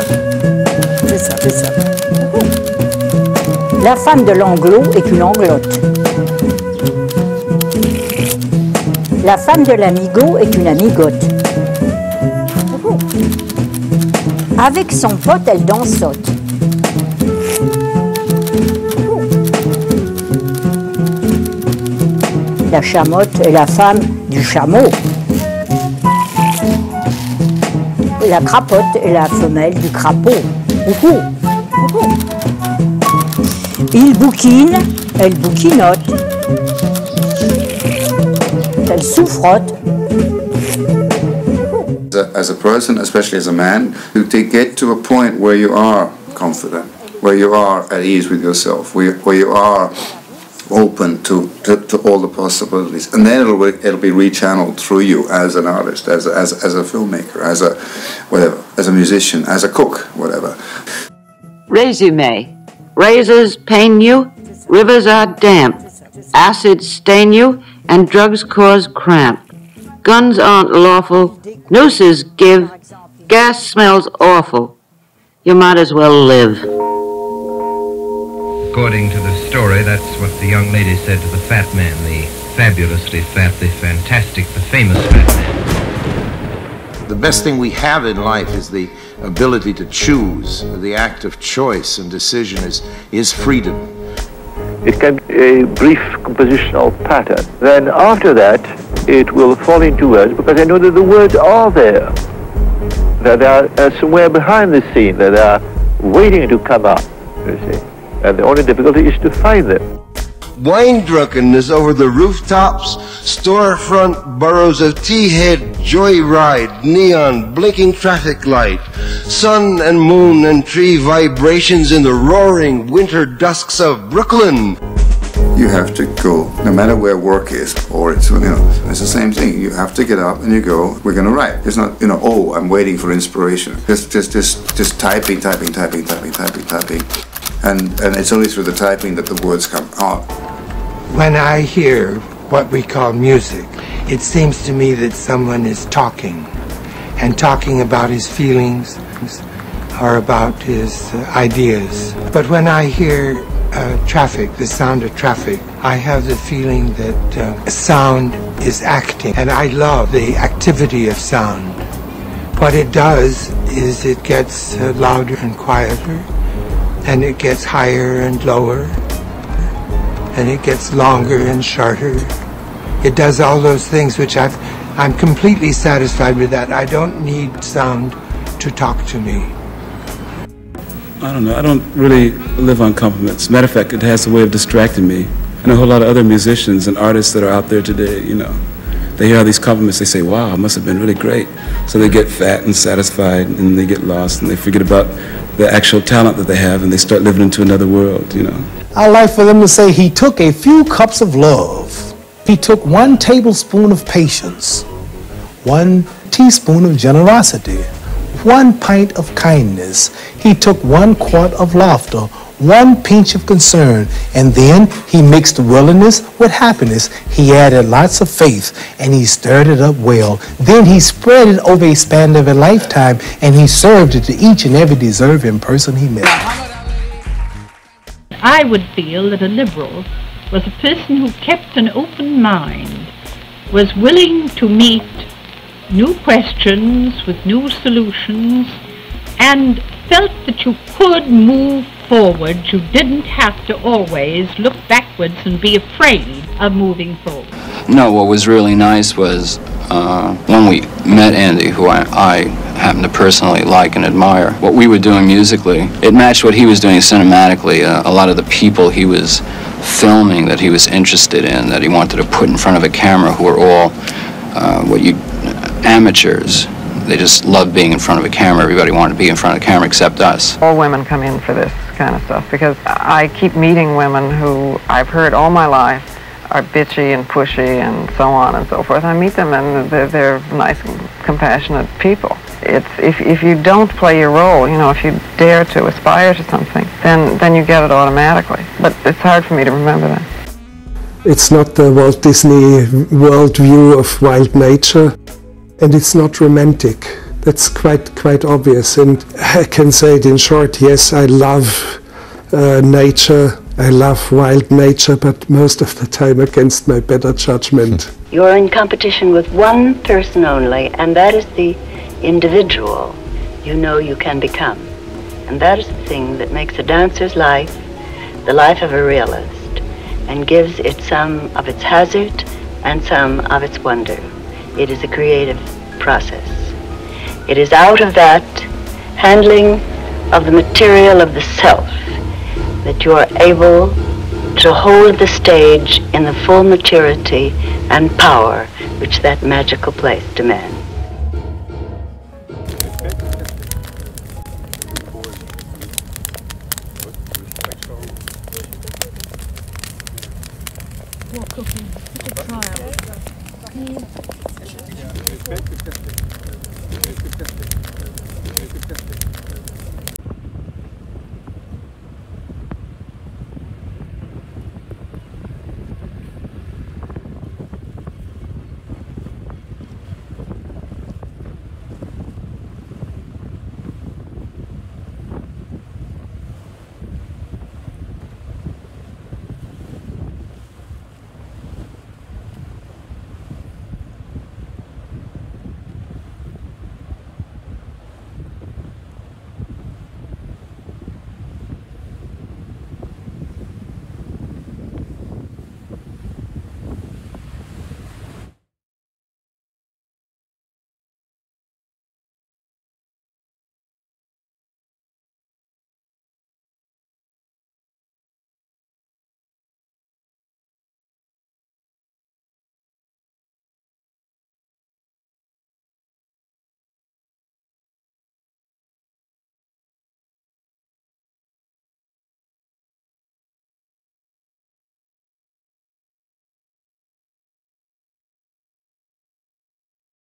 ça. C'est ça, c'est ça. La femme de l'anglo est une anglote. La femme de l'amigo est une amigote. Avec son pote, elle dansote. La chamotte est la femme du chameau. La crapote est la femelle du crapaud. Il bouquine, elle bouquinote. Elle souffrote. As a person, especially as a man, to get to a point where you are confident, where you are at ease with yourself, where you are open to all the possibilities, and then it'll be rechanneled through you as an artist, as a filmmaker, as a whatever, as a musician, as a cook, whatever. Resume: razors pain you, rivers are damp, acids stain you, and drugs cause cramp. Guns aren't lawful, nooses give, gas smells awful. You might as well live. According to the story, that's what the young lady said to the fat man, the fabulously fat, the fantastic, the famous fat man. The best thing we have in life is the ability to choose. The act of choice and decision is freedom. It can be a brief compositional pattern. Then after that, it will fall into words because I know that the words are there. That they are somewhere behind the scene, that they are waiting to come up, you see. And the only difficulty is to find them. Wine drunkenness over the rooftops, storefront boroughs of T-head, joyride, neon, blinking traffic light, sun and moon and tree vibrations in the roaring winter dusks of Brooklyn. You have to go, no matter where work is, or it's, you know, it's the same thing. You have to get up and you go, we're going to write. It's not, you know, oh, I'm waiting for inspiration. Just typing. And it's only through the typing that the words come out. When I hear what we call music, it seems to me that someone is talking, and talking about his feelings or about his ideas. But when I hear traffic, the sound of traffic, I have the feeling that sound is acting, and I love the activity of sound. What it does is it gets louder and quieter, and it gets higher and lower, and it gets longer and shorter. It does all those things which I'm completely satisfied with that. I don't need sound to talk to me. I don't know, I don't really live on compliments. Matter of fact, it has a way of distracting me. And a whole lot of other musicians and artists that are out there today, you know, they hear all these compliments, they say, wow, it must have been really great. So they get fat and satisfied, and they get lost, and they forget about the actual talent that they have, and they start living into another world, you know. I like for them to say he took a few cups of love. He took 1 tablespoon of patience, 1 teaspoon of generosity, 1 pint of kindness. He took 1 quart of laughter, 1 pinch of concern, and then he mixed willingness with happiness. He added lots of faith, and he stirred it up well. Then he spread it over a span of a lifetime, and he served it to each and every deserving person he met. I would feel that a liberal was a person who kept an open mind, was willing to meet new questions with new solutions, and felt that you could move forward. You didn't have to always look backwards and be afraid of moving forward. No, what was really nice was when we met Andy, who I happen to personally like and admire, what we were doing musically, it matched what he was doing cinematically. A lot of the people he was filming that he was interested in, that he wanted to put in front of a camera, who were all amateurs. They just loved being in front of a camera. Everybody wanted to be in front of the camera except us. All women come in for this kind of stuff because I keep meeting women who I've heard all my life are bitchy and pushy and so on and so forth. I meet them and they're nice and compassionate people. It's if you don't play your role, you know, if you dare to aspire to something, then you get it automatically. But it's hard for me to remember that. It's not the Walt Disney world view of wild nature. And it's not romantic. That's quite obvious, and I can say it in short. Yes, I love nature. I love wild nature, but most of the time against my better judgment. You're in competition with one person only, and that is the individual you know you can become. And that is the thing that makes a dancer's life the life of a realist, and gives it some of its hazard and some of its wonder. It is a creative process. It is out of that handling of the material of the self that you are able to hold the stage in the full maturity and power which that magical place demands.